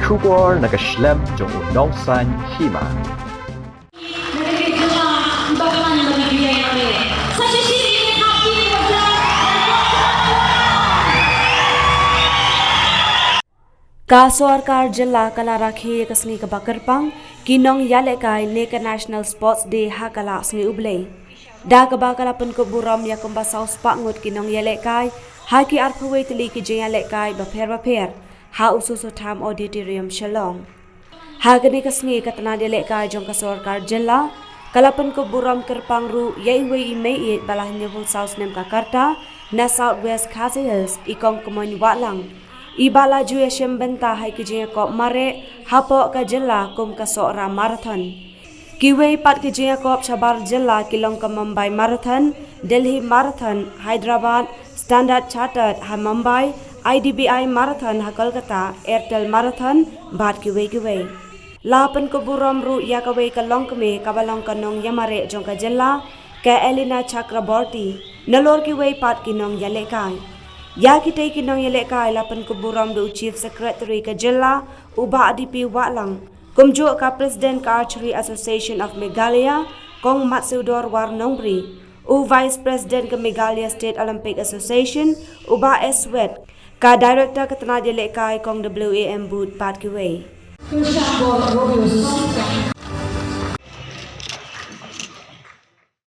Shubor nagaslem jong unongsan Hima. Ka Sarkar Jilla kala rakhi kasni ka bakarpang ki Nongïalehkai Neka National Sports Day ha kala sni ublei. Da ka bakala Pynkup Burom ya kumba saus pangut ki Nongïalehkai ha ki arpawai tili ki Nongïalehkai bapher ha ususu tham auditorium Shalong. Ha gani kasni ka Nongïalehkai jong ka Sarkar Jilla kala Pynkup Burom kerpang ru yaiwei Meiieit balah nyebul saus nem ka karta na Southwest Khasi Hills ikong kumoy walang. Ibala juya benta hai kijaya kop mare hapo ka jilla kum ka so'ra marathon. Kiwei pat kijaya kop Chabar jilla kilong ka Mumbai marathon, Delhi marathon, Hyderabad, Standard Chartered ha Mumbai, IDBI marathon ha Kolkata, Airtel marathon, bat kiwei. La Pynkup Burom ru ya kawei ka longkme kabalong ka Nongïamare jong ka jilla ka Elena Chakraborty, nalor kiwei pat ki Nongïalehkai. Ya kita ki Nongïalehkai la Pynkup Burom do Chief Secretary ka Jilla uba ADP Walang kumjo ka President ka Archery Association of Meghalaya kong Matsudor War Nongri u Vice President ka Meghalaya State Olympic Association uba Eswet ka Director ka Nongïalehkai kong WAM Boot Pat Kiwei.